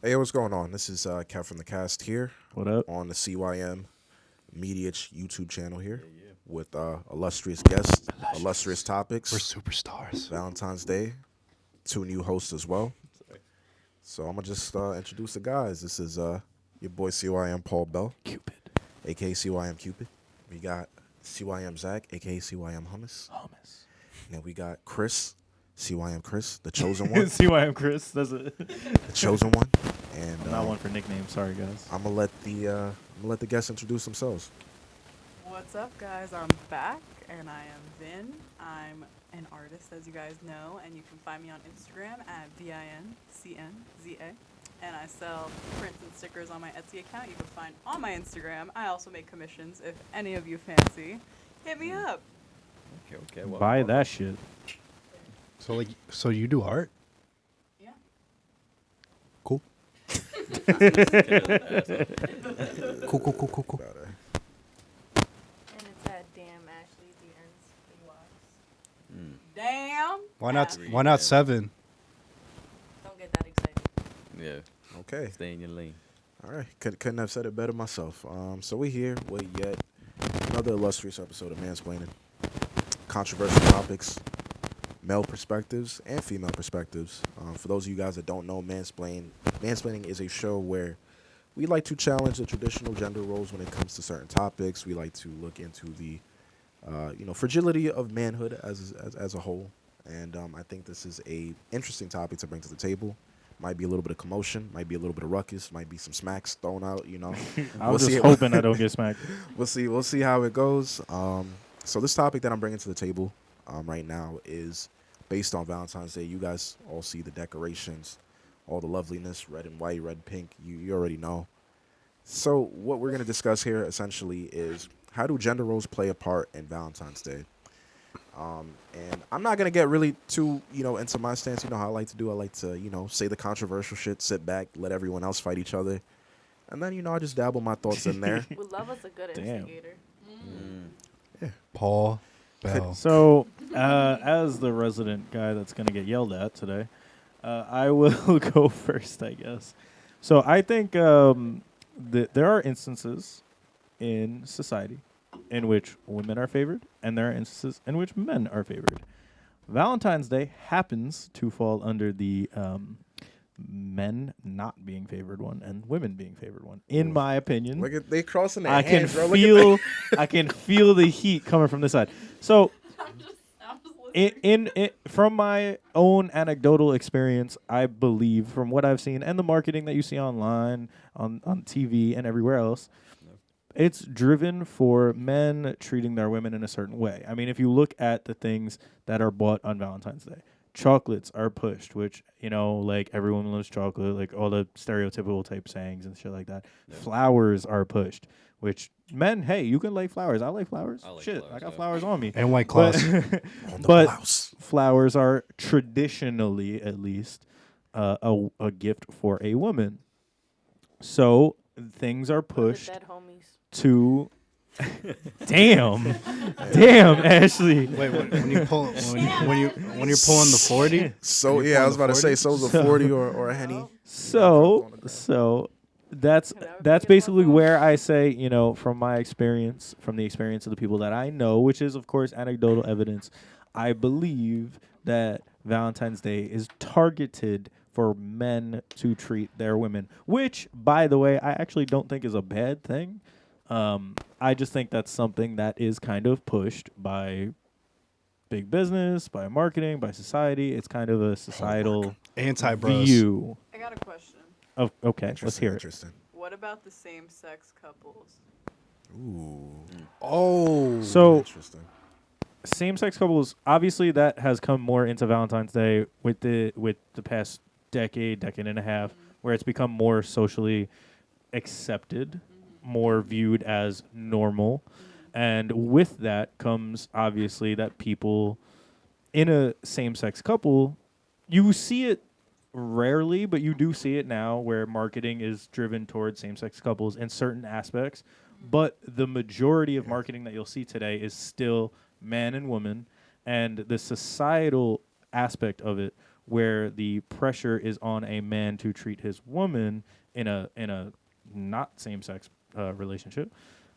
Hey, what's going on? This is Kev from the cast here. What up? On the CYM Media YouTube channel here with illustrious guests, illustrious topics. We're superstars. Valentine's Day. 2 new hosts as well. So I'm going to just introduce the guys. This is your boy CYM Paul Bell, Cupid. a.k.a. CYM Cupid. We got CYM Zach, a.k.a. CYM Hummus. And then we got Chris, CYM Chris, the chosen one. CYM Chris. That's it. The chosen one. And I'm not one for nicknames. Sorry, guys. I'm gonna let the guests introduce themselves. What's up, guys? I'm back, and I am Vin. I'm an artist, as you guys know, and you can find me on Instagram at VINCNZA. And I sell prints and stickers on my Etsy account. You can find on my Instagram. I also make commissions. If any of you fancy, hit me up. Okay. Well, Buy that shit. So you do art? Yeah. Cool. Cool. And it's at Damn Ashley, Damn. Why not? Ashley. Why not 7? Don't get that excited. Yeah. Okay. Stay in your lane. All right. Couldn't have said it better myself. So we're here with yet another illustrious episode of Mansplaining. Controversial topics, male perspectives, and female perspectives. For those of you guys that don't know, Mansplaining is a show where we like to challenge the traditional gender roles when it comes to certain topics. We like to look into the, fragility of manhood as a whole. And I think this is a interesting topic to bring to the table. Might be a little bit of commotion, might be a little bit of ruckus, might be some smacks thrown out. I was just hoping I don't get smacked. We'll see how it goes. So this topic that I'm bringing to the table right now is based on Valentine's Day. You guys all see the decorations, all the loveliness, red and white, red, pink. You already know. So what we're going to discuss here essentially is how do gender roles play a part in Valentine's Day? And I'm not going to get really too, into my stance. You know how I like to do. I like to, say the controversial shit, sit back, let everyone else fight each other. And then, I just dabble my thoughts in there. We love us a good Damn. instigator. Paul Bell. So, as the resident guy that's going to get yelled at today, I will go first, I guess. So I think that there are instances in society in which women are favored, and there are instances in which men are favored. Valentine's Day happens to fall under the men not being favored one and women being favored one, in my opinion. Look at they crossing their I hands, can bro. feel I can feel the heat coming from this side. So I'm just listening. in from my own anecdotal experience, I believe from what I've seen and the marketing that you see online, on TV and everywhere else, it's driven for men treating their women in a certain way. I mean, if you look at the things that are bought on Valentine's Day, chocolates are pushed, which, like everyone loves chocolate, like all the stereotypical type sayings and shit like that. Yeah. Flowers are pushed, which men, hey, you can like flowers. I like flowers. I like Shit, flowers, I got yeah. flowers on me. And White Claws. But blouse. flowers are traditionally, at least, a gift for a woman. So things are We're the pushed dead homies. to. Damn, Ashley. Wait, when you pull when you're pulling the 40. So You're yeah, I was pulling about the to say, 40? so's a 40 or a Henny. So that's That would that's be a basically lot. where I say, from my experience, from the experience of the people that I know, which is of course anecdotal evidence, I believe that Valentine's Day is targeted for men to treat their women, which, by the way, I actually don't think is a bad thing. I just think that's something that is kind of pushed by big business, by marketing, by society. It's kind of a societal Anti-bros. view. I got a question. Okay, let's hear it. Interesting. What about the same-sex couples? Ooh. Oh. So, Interesting. same-sex couples, obviously, that has come more into Valentine's Day with the past decade and a half, where it's become more socially accepted, more viewed as normal. And with that comes, obviously, that people in a same-sex couple, you see it rarely, but you do see it now where marketing is driven towards same-sex couples in certain aspects. But the majority of marketing that you'll see today is still man and woman. And the societal aspect of it where the pressure is on a man to treat his woman in a not same-sex relationship.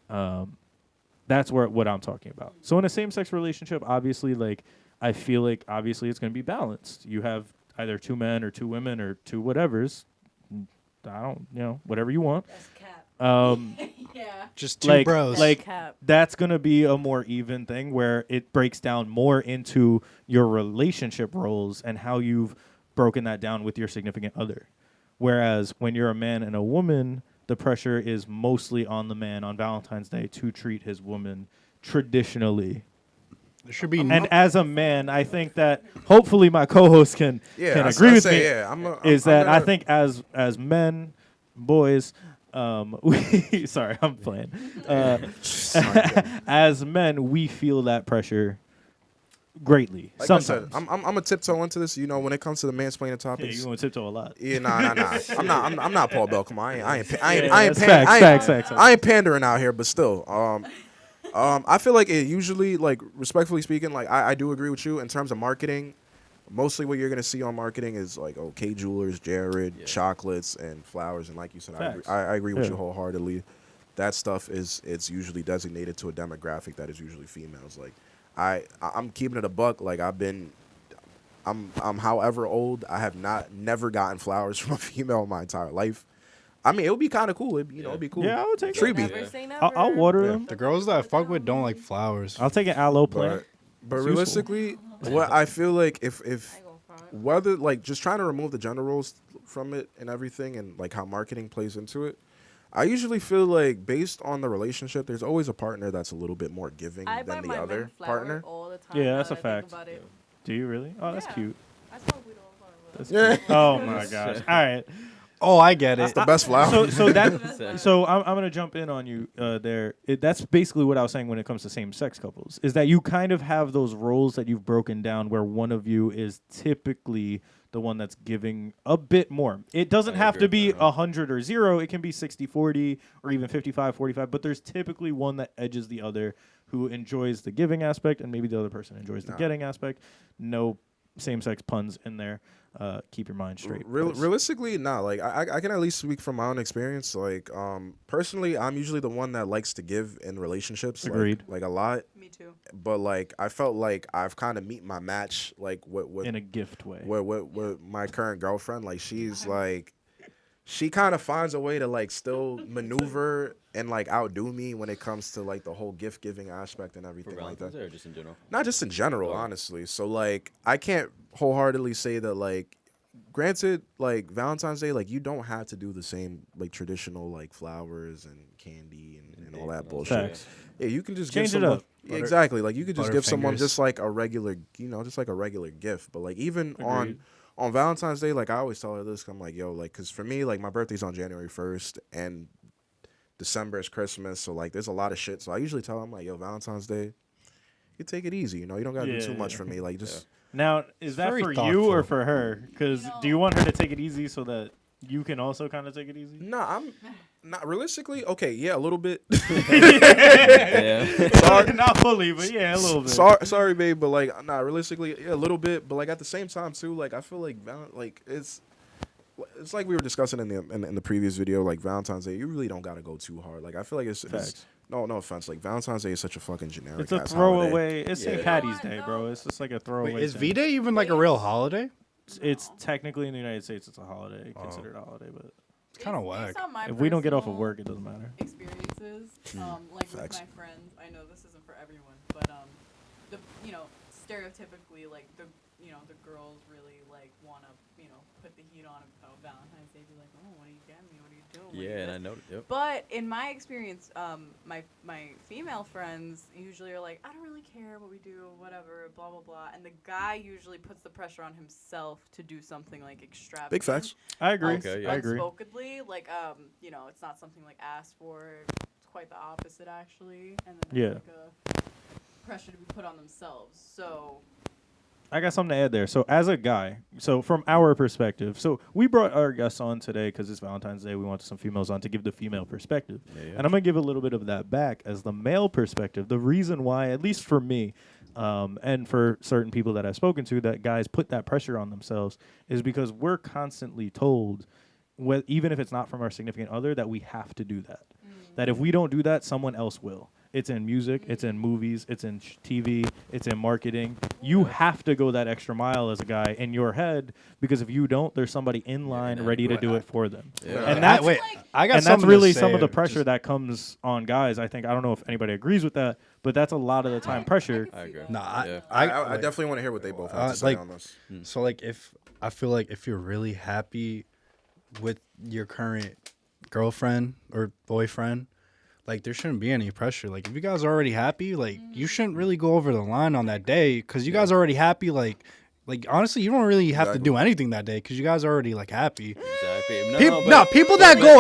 That's what I'm talking about. So in a same-sex relationship, obviously, like, I feel like obviously it's going to be balanced. You have either two men or two women or two whatevers. I don't, whatever you want. That's cap. Yeah. Just two Like, bros. like Cap. that's going to be a more even thing where it breaks down more into your relationship roles and how you've broken that down with your significant other. Whereas when you're a man and a woman, the pressure is mostly on the man on Valentine's Day to treat his woman traditionally. There should be And as a man, I think that hopefully my co-host can agree with me. Yeah, I think as men, boys, sorry, I'm playing. As men, we feel that pressure greatly. Like Sometimes. I said, I'm a tiptoe into this. When it comes to the mansplaining Yeah, topics. you're going to tiptoe a lot. Yeah, nah. I'm not Paul Bell. Come on, I ain't Facts. I ain't pandering out here, but still, I feel like it usually, like, respectfully speaking, like, I do agree with you in terms of marketing. Mostly what you're gonna see on marketing is like, K Jewelers, Jared, chocolates, and flowers, and like you said, I agree with you wholeheartedly. That stuff it's usually designated to a demographic that is usually females. Like, I'm keeping it a buck. Like, I'm however old, I have never gotten flowers from a female in my entire life. I mean, it would be kind of cool. It'd be cool. Yeah, I would take it. Freebie. Never say never. I'll water them. the girls that I fuck with don't like flowers. I'll take an aloe plant. But It's realistically, what I feel like if I ain't gonna front. whether, like, just trying to remove the gender roles from it and everything, and like how marketing plays into it, I usually feel like based on the relationship, there's always a partner that's a little bit more giving I buy than the my other men flower partner. all the time. Yeah, now that's that a I think fact. about it. Do you really? Oh, that's Yeah. cute. I smoke weed all the time. That's Yeah. cute. Oh my gosh. All right. Oh, I get That's it. the best flower. So I'm gonna jump in on you there. That's basically what I was saying when it comes to same-sex couples. Is that you kind of have those roles that you've broken down, where one of you is typically the one that's giving a bit more. It doesn't I have agree to with be that. 100 or 0. It can be 60-40 or even 55-45. But there's typically one that edges the other, who enjoys the giving aspect, and maybe the other person enjoys the getting aspect. No same-sex puns in there. Keep your mind straight. Realistically, nah. Like, I can at least speak from my own experience. Like, personally, I'm usually the one that likes to give in relationships. Agreed. Like a lot. Me too. But like, I felt like I've kind of meet my match. Like with in a gift way. with my current girlfriend. Like, she's like, she kind of finds a way to like still maneuver and like outdo me when it comes to like the whole gift giving aspect and For everything like Valentine's that. Day or just in general? Not just in general, honestly. So like, I can't wholeheartedly say that, like, granted, like, Valentine's Day, like, you don't have to do the same, like, traditional, like, flowers and candy and all that bullshit. Facts. Yeah, you can just Change give it someone, up. Yeah, exactly. Like, you could just give someone Butterfingers. just like a regular, just like a regular gift. But like, even on Valentine's Day, like, I always tell her this. I'm like, yo, like, because for me, like, my birthday's on January 1st and December is Christmas, so like, there's a lot of shit. So I usually tell them, like, yo, Valentine's Day, you take it easy. You don't gotta do too much for me. Like, just. Now, is that very for you or thoughtful. for her? Because do you want her to take it easy so that you can also kind of take it easy? No, I'm not realistically. Okay, yeah, a little bit. Yeah. sorry, Not fully, but yeah, a little bit. sorry, babe, but like, nah, realistically, yeah, a little bit. But like, at the same time too, like, I feel like it's like we were discussing in the previous video. Like, Valentine's Day, you really don't gotta go too hard. Like, I feel like it's no offense. Like, Valentine's Day is such a fucking generic. It's a ass throwaway. holiday. It's Yeah. St. Patty's Day, bro. It's just like a throwaway. Wait, is thing. V-Day even like a real holiday? It's technically in the United States, it's a holiday, considered a holiday, but It's kind of whack. Based on my if we don't get off of personal work, it doesn't matter. experiences, like Facts. with my friends, I know this isn't for everyone, but the stereotypically, like, the girls really like want to put the heat on about Valentine's Day, be like, oh, what are you getting me? What are you doing? What are you Yeah, and this?" I know. Yep. But in my experience, my female friends usually are like, I don't really care what we do, whatever, blah blah blah, and the guy usually puts the pressure on himself to do something like extravagant. Big facts. I agree. Okay, yeah. I agree. Unspokedly, like, it's not something like asked for. It's quite the opposite, actually, and then Yeah. it's like a pressure to be put on themselves. So I got something to add there. So as a guy, so from our perspective, so we brought our guests on today because it's Valentine's Day. We wanted some females on to give the female perspective. And I'm going to give a little bit of that back as the male perspective. The reason why, at least for me, and for certain people that I've spoken to, that guys put that pressure on themselves is because we're constantly told, even if it's not from our significant other, that we have to do that. That if we don't do that, someone else will. It's in music, it's in movies, it's in TV, it's in marketing. You have to go that extra mile as a guy in your head, because if you don't, there's somebody in line ready to do it for them. Yeah. And that's I got and that's something really to say. some of the pressure that comes on guys. I don't know if anybody agrees with that, but that's a lot of the time pressure. I agree. No, I like, definitely want to hear what they both have to say like, on this. So like if I feel like if you're really happy with your current girlfriend or boyfriend, like there shouldn't be any pressure. Like if you guys are already happy, like you shouldn't really go over the line on that day because you guys are already happy. Like honestly, you don't really have to do anything that day because you guys are already like happy. Exactly. People that go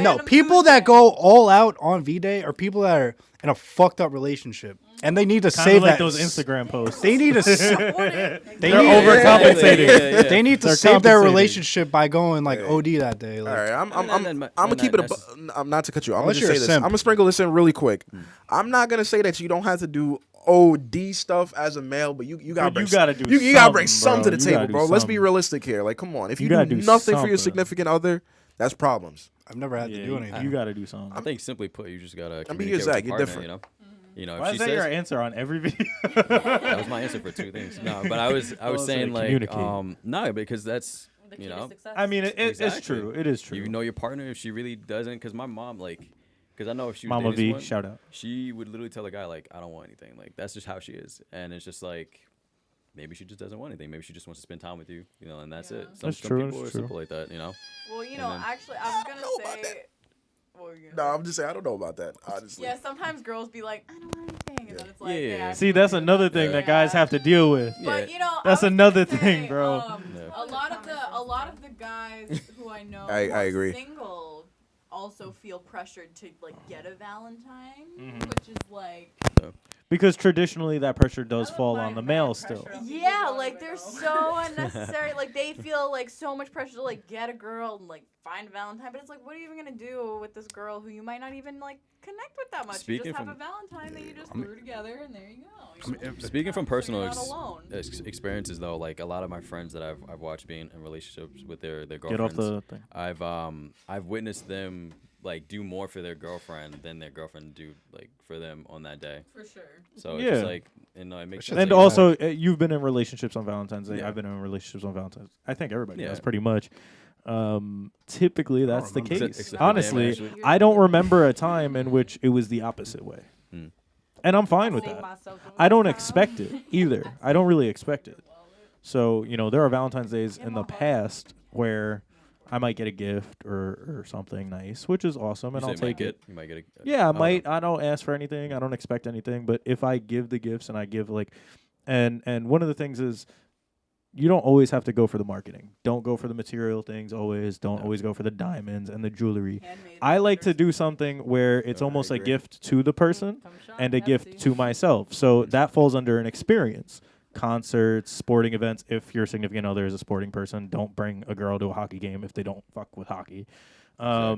out, people that go all out on V-Day are people that are in a fucked up relationship, and they need to Kind save of like that. those Instagram posts. They need to. They're They overcompensating. They need to They're save their compensating. relationship by going like OD that day. All Like, right, I'm then gonna keep it. that's- I'm not to cut you. I'm gonna Unless just you're say a this. simp. I'm gonna sprinkle this in really quick. I'm not gonna say that you don't have to do OD stuff as a male, but you gotta But bring you gotta do you gotta bring something, something to the bro. You table, gotta bro. do Let's be something. realistic here. Like, come on, if You you, gotta do do nothing for your something. significant other, that's problems. I've never had to do anything. You got to do something. I think simply put, you just gotta I mean, communicate with Zach, your you're partner, different. You know, Why if is she that your says answer on every video? that was my answer for two things. No, but I was Well, saying so like communicate. no, because that's The key you to know success. I mean, it's Exactly. true. It is true. you know your partner if she really doesn't. Because my mom because I know if she was Mama dating V, someone, shout out. she would literally tell a guy like I don't want anything. Like that's just how she is, and it's just like. Maybe she just doesn't want anything. Maybe she just wants to spend time with you, and that's it. That's Some true, people that's are true. simple like that, Well, you And know, then- actually, I was gonna know about say. that. What were you gonna No, say? I'm just saying I don't know about that. Honestly, Yeah, sometimes girls be like, I don't want anything, and then it's like, Yeah. yeah. See, that's another thing that guys have to deal with. But Yeah. you know, That's I was another gonna thing, say, bro. A lot of the guys who I know I who are agree. single also feel pressured to like get a Valentine, Mhm. which is like Because traditionally that pressure does fall on the male still. yeah, like they're so unnecessary. Like they feel like so much pressure to like get a girl and like find a Valentine, but it's like, what are you even gonna do with this girl who you might not even like connect with that much? Speaking you just have from- a Valentine that you just threw together, and there you go. You know? Speaking from So you're personal not alone. experiences, though, like a lot of my friends that I've watched being in relationships with their Get girlfriends, off the thing. I've witnessed them like do more for their girlfriend than their girlfriend do like for them on that day. For sure. So it's Yeah. just like it makes sense. And like, also, you've been in relationships on Valentine's Day. Yeah. I've been in relationships on Valentine's. I think everybody Yeah. does pretty much. Typically, that's the remember. case. Except for Dan, Honestly, actually. I don't remember a time in which it was the opposite way. Hmm. And I'm fine with that. I don't expect it either. I don't really expect it. So, there are Valentine's Days in the past where I might get a gift or something nice, which is awesome, and you I'll say take it. You might get a Yeah, I don't might. know. I don't ask for anything. I don't expect anything. But if I give the gifts and I give and one of the things is, you don't always have to go for the marketing. Don't go for the material things always. Don't always go for the diamonds and the jewelry. I like to do something where it's I almost a agree. gift to the person and a gift to myself. So that falls under an experience. Concerts, sporting events. If your significant other is a sporting person, don't bring a girl to a hockey game if they don't fuck with hockey. Yeah.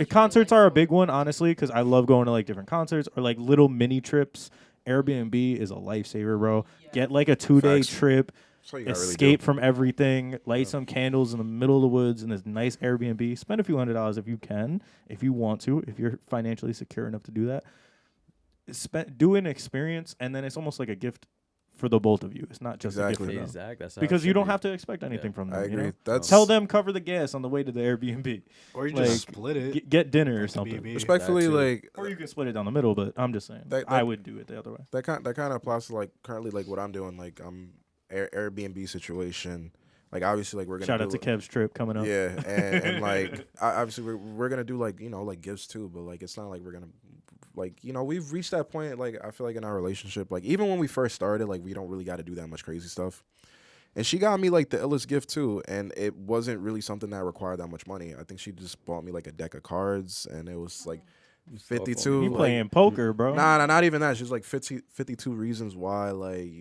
Concerts are a big one, honestly, because I love going to like different concerts or like little mini trips. Airbnb is a lifesaver, bro. Get like a 2-day Facts. trip, That's what you gotta really escape do. from everything, light some candles in the middle of the woods in this nice Airbnb. Spend a few $100s if you can, if you want to, if you're financially secure enough to do that. Do an experience, and then it's almost like a gift for the both of you. It's not just a gift Exactly. for them. Exactly. That's how it Because you should don't be. have to expect anything from them. I you agree. know? That's Tell them cover the gas on the way to the Airbnb. Or you Like, just split it. Get dinner or like the something. BB. respectfully That too. like Or you can split it down the middle, but I'm just saying. That- I that- would do it the other way. that kind of applies to like currently like what I'm doing. Like Airbnb situation. Like obviously like we're gonna Shout out do, to Kev's trip coming up. Yeah, and like obviously we're gonna do like like gifts too, but like it's not like we're gonna like we've reached that point. Like I feel like in our relationship, like even when we first started, like we don't really got to do that much crazy stuff. And she got me like the illest gift too, and it wasn't really something that required that much money. I think she just bought me like a deck of cards, and it was like 52. He like- playing poker, bro. Nah, not even that. She's like 52 reasons why, like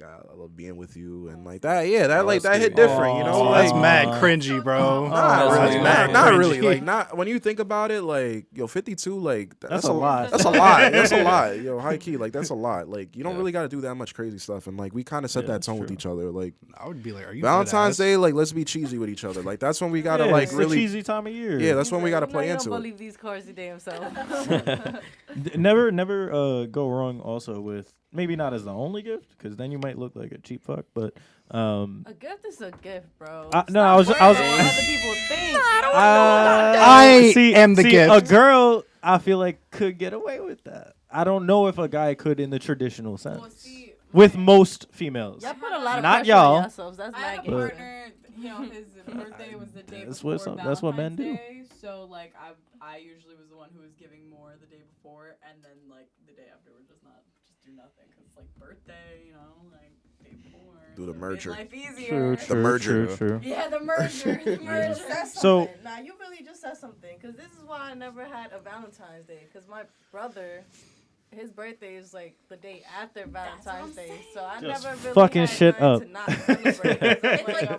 I love being with you and like that. Yeah, that Oh, like that's that hit sweet. different, you know. Oh, Like that's mad cringy, bro. Nah, That's really, sweet. not really. cringy. Like, not when you think about it. Like, yo, 52. Like, That's a lot. That's a lot. That's a lot. Yo, high key. Like, that's a lot. Like, you don't Yeah. really got to do that much crazy stuff. And like, we kind of set Yeah, that that's tone with true. each other. Like, I would be like, are you Valentine's dead Day. Like, let's be cheesy with each other. Like, that's when we gotta Yeah, like it's really. a cheesy time of year. Yeah, that's when we gotta play You into don't it. believe these cards today himself. Never go wrong also with maybe not as the only gift because then you might look like a cheap fuck, but A gift is a gift, bro. no, I was- Stop I was- worrying about what other people think. I am the gift. A girl I feel like could get away with that. I don't know if a guy could in the traditional sense. Well, see, With most females. Y'all put a lot of Not pressure y'all. on yourselves. That's I had a not good. partner. You know, his birthday was the day That's before what that's what men do. Valentine's Day, so like I usually was the one who was giving more the day before, and then like the day after would just do nothing because like birthday, you know, like day before. Do the so it made merger. Life easier. True, true, merger. true. Yeah, the merger. The merger. So- Nah, you really just said something. Because this is why I never had a Valentine's Day. Because my brother, his birthday is like the day after Valentine's Day. So I Just never really fucking had shit time up. to not celebrate. It's like bro.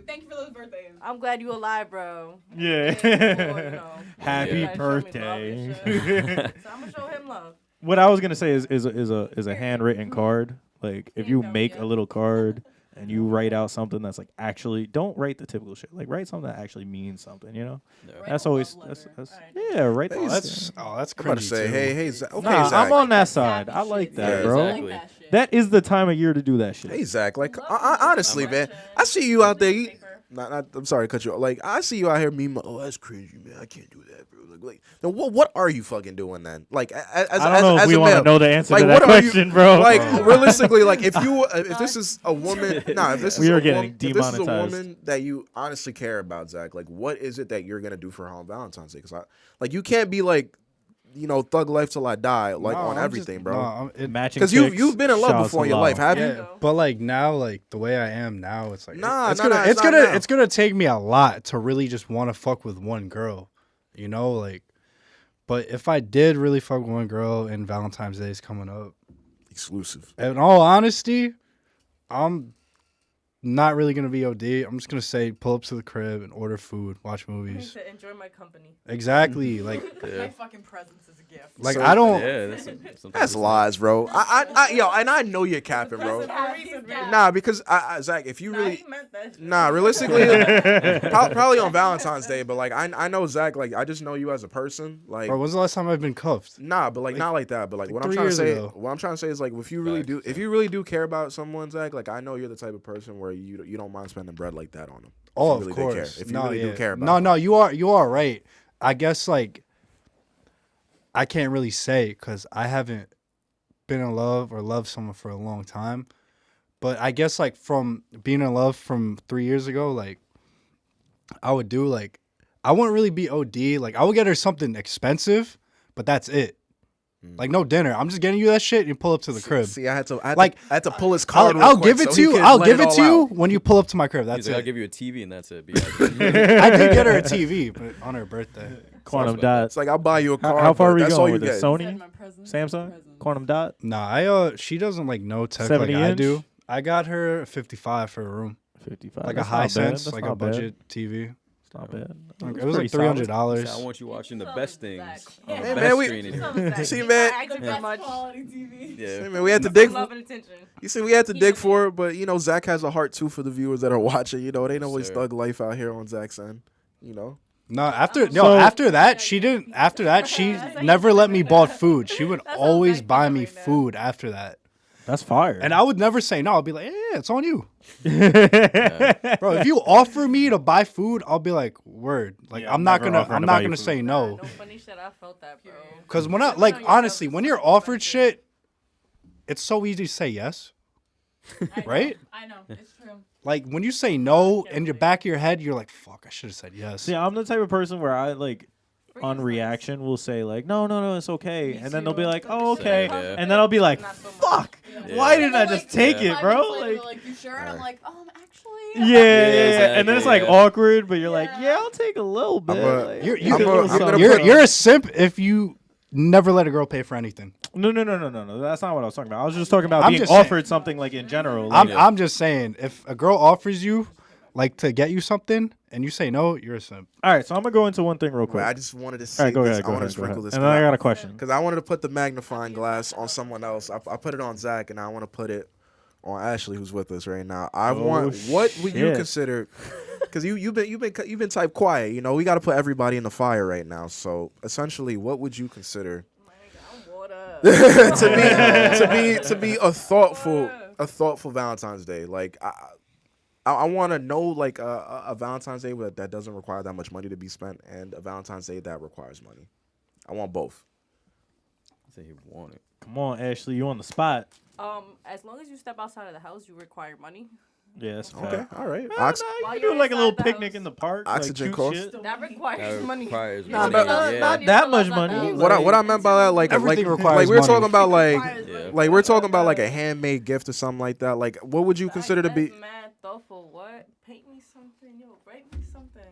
thank you for those birthdays. I'm glad you alive, bro. Yeah. Before, you know, Happy you guys show me love and birthday. shit. So I'm gonna show him love. What I was gonna say is a handwritten card. Like if you There you go, make yeah. a little card and you write out something that's like actually don't write the typical shit. Like write something that actually means something. You know. Yeah. Right. That's a love always letter. that's Alright. yeah. Write the Hey, that's that's I'm about to cringy say, too. hey, Zach. Okay, Nah, Zach. I'm on that Like side. happy I like shit. that, Yeah, bro. exactly. Like that shit. That is the time of year to do that shit. Hey, Zach. Like, Love honestly, you. man, I see you out there. Paper. I'm sorry to cut you off. Like, I see you out here meme. Oh, that's cringy, man. I can't do that, bro. Like then what are you fucking doing then? Like, as I don't know if we a want to male. know the answer Like, to that what are you- question, bro. Like, realistically, like, if this is a woman, if this We is are a getting woman, if this is a demonetized. woman that you honestly care about, Zach, like, what is it that you're gonna do for her on Valentine's Day? Because like, you can't be like, you know, thug life till I die, like No, on I'm everything, just- bro. no, I'm- it- Matching Because chicks, you've been in love shouts before in your aloud. life, have you? Yeah, but like now, like the way I am now, it's like Nah, it's nah, gonna nah, it's it's not gonna now. it's gonna take me a lot to really just want to fuck with one girl, you know, like. But if I did really fuck with one girl and Valentine's Day is coming up, Exclusive. in all honesty, I'm not really gonna be OD. I'm just gonna say pull up to the crib and order food, watch I need movies. to enjoy my company. Exactly, like My fucking presence is a gift. like So- I don't. Yeah, sometimes That's it's lies, bro. Yo, and I know you're capping, bro. Nah, because Zach, if you really, he meant that. nah, realistically, probably on Valentine's Day, but like I know Zach, like I just know you as a person, like. Bro, when's the last time I've been cuffed? Nah, but like not like that. But like like what I'm 3 trying to years say, ago. what I'm trying to say is like if you really do, Facts, if you really do care about someone, Zach, like I know you're the type of person where you don't mind spending bread like that on them. Oh, really of do care. course. If you no, really do yeah. care about No, them. no, you are right. I guess like I can't really say because I haven't been in love or loved someone for a long time. But I guess like from being in love from 3 years ago, like I would do like I wouldn't really be OD. Like I would get her something expensive, but that's it. Like no dinner. I'm just getting you that shit and you pull up to the crib. See, I had to pull his I'll, card. real I'll quick give it so to he you. could I'll let give it all to you out. when you pull up to my crib. He's That's like, I'll it. give you a TV and that's it. I did get her a TV, but on her birthday. Quantum Sounds dot. It's like I'll buy you a car. How far are but we that's all going you with this? get. Sony, Samsung, Quantum dot, Nah, she doesn't like no tech like 70 I inch? do. I got her 55 for a room, 55. like That's a not high bad. sense, That's like not a bad. budget TV. It's not bad. Like, It's it was like pretty solid. I $300. want you watching the Some best Zach. things. Yeah. On the Hey, best man, we- screen in here. See, man. Acting for much. quality TV. Yeah. Hey, man, we had to dig. Love and attention. You see, we had to He dig knows for it, but you know, Zach has a heart too for the viewers that are watching. You know, it ain't Yes, always sir. thug life out here on Zach's end. You know, No, So- after that, she didn't. After that, she never let me bought food. She would That's always Zach buy doing me right now. food after that, That's fire. and I would never say no. I'll be like, yeah, it's on you, Yeah. bro. If you offer me to buy food, I'll be like, word. Like Yeah, I'm not never gonna, offering I'm to not buy you gonna food. say no. No funny shit. I felt that, bro. Because when I Stepping like on yourself honestly, is when so you're offered expensive. shit, it's so easy to say yes. Right? I know. It's true. Like when you say no, in your back of your head, you're like, "Fuck, I should have said yes." See, I'm the type of person where I like For on you, it's reaction will say like, no, it's okay, Me and then they'll be too. like, nice. oh, okay, Yeah. and then I'll be like, Not so much. fuck, Yeah. why And didn't I just take it, 5 bro? minutes later, Like, they're like, you sure? And I'm like, actually, Yeah, and then it's like exactly, awkward, but you're like, yeah, I'll take a little bit. Like, You're, you get a little I'm something. gonna you're a simp if you never let a girl pay for anything. No. That's not what I was talking about. I was just talking about I'm being just saying- offered something like in general. Like, I'm just saying, if a girl offers you, like, to get you something, and you say no, you're a simp. all right, so I'm gonna go into one thing real quick. Wait, I just wanted to All say right, go this. ahead, I go want to ahead, go sprinkle ahead. this. And then I got a question. Because I wanted to put the magnifying glass on someone else. I put it on Zach, and I want to put it on Ashley, who's with us right now. I want. What would you shit. consider? Because you've been type quiet. You know, we got to put everybody in the fire right now. So essentially, what would you consider to be a thoughtful Valentine's Day? Like I want to know like a Valentine's Day that doesn't require that much money to be spent, and a Valentine's Day that requires money. I want both. Say he want it. Come on, Ashley, you on the spot. As long as you step outside of the house, you require money. Yeah, that's Okay, fair. all right. You While can you're do like a little inside the picnic house. in the park. Oxygen like, cost? cute shit. That requires money. Requires Nah, money. but- Yeah. Not that much money. What I meant by that, like Everything like requires we were money. talking about Yeah. like we're talking about like a handmade gift or something like that. Like what would you consider to be That's mad thoughtful. What? Paint me something. Yo, write me something.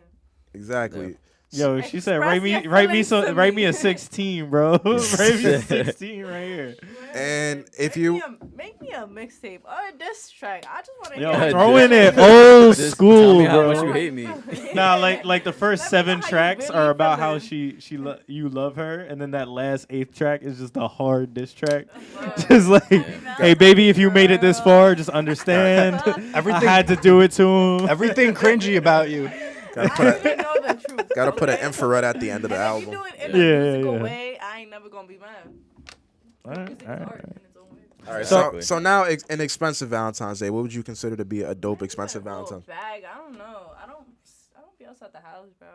exactly? Yo, she said, Express write your me feelings so to write me me. a 16, bro. Write me a 16 right here. And if Make you me make me a mixtape or a diss track. I just want to Yo, hear throw Yeah. in it old Just school, tell me how bro. much you hate me. Nah, like the first Let me 7 know how you tracks really are about how feeling. you love her, and then that last 8th track is just a hard diss track. Just like, hey baby, if you made it this far, just understand. I Everything, had to do it to him. everything cringy about you. gotta I put need a to know the truth. gotta put an okay? infrared at the end of the And if you album. do it in a Yeah, musical yeah. way, I ain't never gonna be mad. All right, Music all is right. art in its own way. All right, Exactly. so now an expensive Valentine's Day. What would you consider to be a dope expensive Like a little Valentine? bag. I don't know. I don't be outside the house, bro.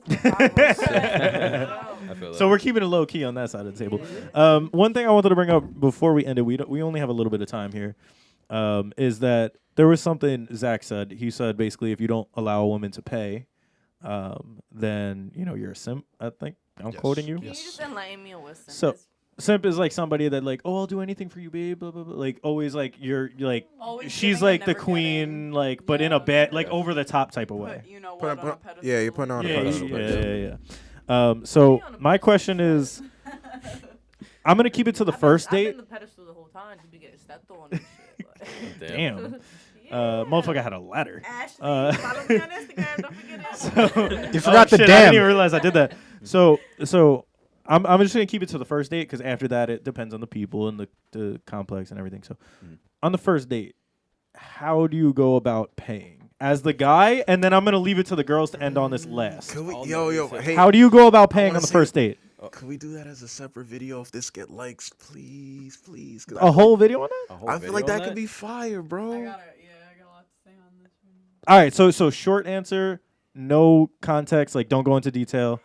That's my problem. I feel So we're keeping it low key on that side of the table. One thing I wanted to bring up before we end it, we only have a little bit of time here, is that there was something Zach said. He said basically if you don't allow a woman to pay, then you're a simp. I think I'm Yes. quoting you. Can you just enlighten me on what's So- this? Simp is like somebody that like, oh, I'll do anything for you, babe. Blah blah blah. Like always like you're like Always she's giving like and the never queen, like but in a bad like over the top type of way. Put, you know Put- what, on a put- pedestal. yeah, you're putting her on a Yeah, pedestal. yeah. So my question is, I'm gonna keep it to the first I've date. been the pedestal the whole time. Just be getting stepped on and shit. Like. Damn. Yeah. Motherfucker had a ladder. Ashley, Uh, follow me on Instagram. Don't forget it. So You forgot the shit, I damn. didn't even realize I did that. So I'm just gonna keep it to the first date because after that it depends on the people and the complex and everything. So on the first date, how do you go about paying as the guy? And then I'm gonna leave it to the girls to end on this last. Can we, I'll yo, never say- hey, How do you go about paying wanna on the see- first date? can we do that as a separate video if this get likes, please? 'Cause A whole video on that? A whole I feel like video that Oh. could be fire, bro. I got a lot to say on this one. All right, so short answer, no context, like don't go into detail.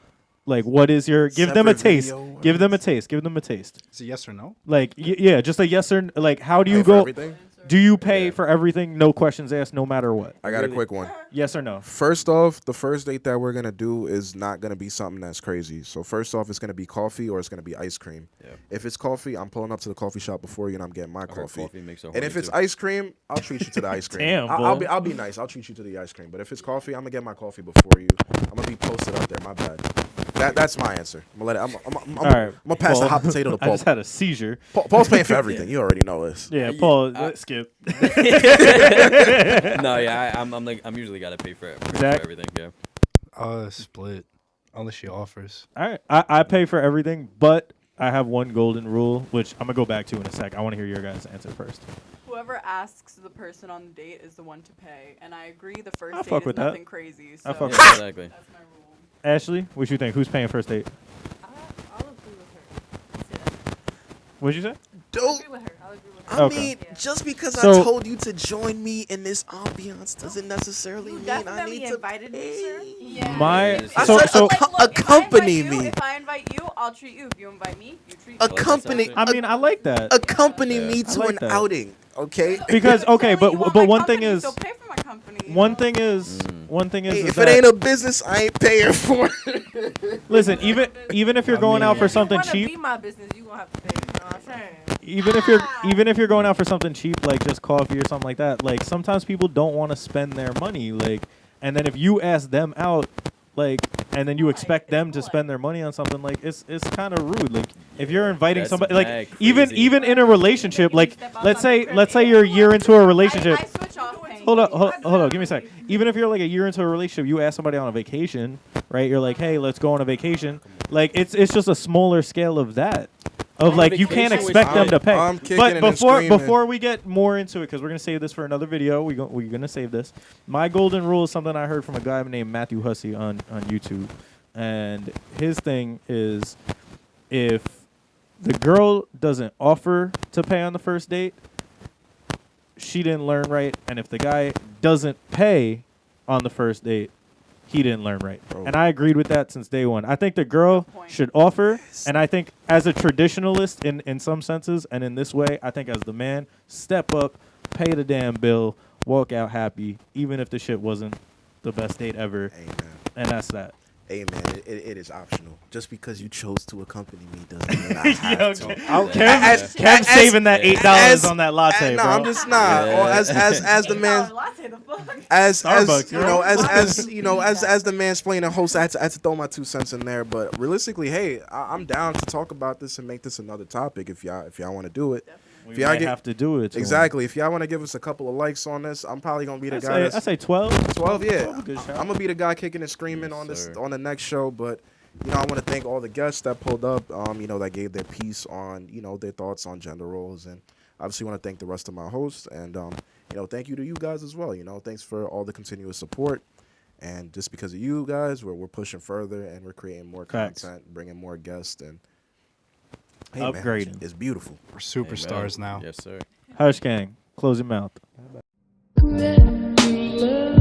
Like what is your give them a Separate taste. video Give them a words. taste. Give them a taste. Is it yes or no? Like yeah, just a yes or like how do Pay you for go everything? do you pay Yeah. for everything, no questions asked, no matter what? I got a Really? quick one. Yes or no? First off, the first date that we're gonna do is not gonna be something that's crazy. So first off, it's gonna be coffee or it's gonna be ice cream. Yeah. If it's coffee, I'm pulling up to the coffee shop before you and I'm getting my I heard coffee. makes her And if horny, it's too. ice cream, I'll treat you to the ice cream. Damn, I'll boy. be nice. I'll treat you to the ice cream. But if it's coffee, I'm gonna get my coffee before you. I'm gonna be posted up there. My bad. That's my answer. I'm gonna let it. I'm All right. gonna pass the Paul. hot potato to I Paul. just had a seizure. Paul's paying for everything. You already know this. Yeah, Yeah, Paul, I- skip. No, yeah, I'm usually gotta pay for Zach? everything. Yeah. Split. Unless she offers. All right, I pay for everything, but I have one golden rule, which I'm gonna go back to in a sec. I want to hear your guys' answer first. Whoever asks the person on the date is the one to pay, and I agree. The first I date fuck is with that. nothing crazy. So I fuck with Yeah, exactly. that's my rule. Ashley, what you think? Who's paying first date? I'll agree with her. I'll say that. What'd you say? I'll Don't. agree with her. I'll agree with I her. Okay. mean, just because So- I told you to join me in this ambiance doesn't necessarily You mean I definitely need to invited me, pay. sir. Yeah. My I so said so a co- Look, if I accompany invite you, me. If I invite you, I'll treat you. If you invite me, you treat me. Accompany. I I mean I like that Accompany Yeah. me I to like an that. outing, okay? because okay, Telling you but want but my one thing company, is so pay for my company. you one know? thing is one thing is, Hey, is if that, it ain't a business, I ain't paying for it. listen, even if you're going out for mean- something if you wanna cheap, be my business, you gonna have to pay. You know? even if you're going out for something cheap like just coffee or something like that, like sometimes people don't want to spend their money, like, and then if you ask them out, like, and then you expect them to spend their money on something, like it's kind of rude. Like if you're inviting That's somebody, mad like crazy. even in a relationship, like let's say you're a year into a relationship. I switch off paying. Hold on, give me a sec. Even if you're like a year into a relationship, you ask somebody on a vacation, right? You're like, hey, let's go on a vacation. Like it's just a smaller scale of that. Of like you can't Vacation expect them to pay. I'm kicking But and screaming. before we get more into it, because we're gonna save this for another video, we're gonna save this. My golden rule is something I heard from a guy named Matthew Hussey on YouTube, and his thing is if the girl doesn't offer to pay on the first date, she didn't learn right, and if the guy doesn't pay on the first date, he didn't learn right. Bro. And I agreed with that since day one. I think the girl point. should offer, and I think as a traditionalist in some senses, and in this way, I think as the man, step up, pay the damn bill, walk out happy, even if the shit wasn't the best date ever. Amen. And that's that. Amen. It is optional. Just because you chose to accompany me doesn't mean I have to. Kev's saving that $8 on that latte, no, bro. I'm just not. Yeah. Or as the man, Latte, the fuck? as Starbucks, you know, as the mansplaining host, I had to throw my 2 cents in there. But realistically, hey, I'm down to talk about this and make this another topic if y'all want to do it. We If y'all might have to do it. to him. Exactly. If y'all want to give us a couple of likes on this, I'm probably gonna be the guy. I say 12. 12, yeah. a good shout. I'm gonna be the guy kicking and screaming Yes, on this sir. on the next show. But I want to thank all the guests that pulled up. That gave their piece on their thoughts on gender roles, and obviously want to thank the rest of my hosts. And thank you to you guys as well. Thanks for all the continuous support. And just because of you guys, we're pushing further and we're creating more Facts. content, bringing more guests, and hey, Upgrading. man, it's beautiful. We're superstars now. Yes, sir. Hush gang, close your mouth. Let me love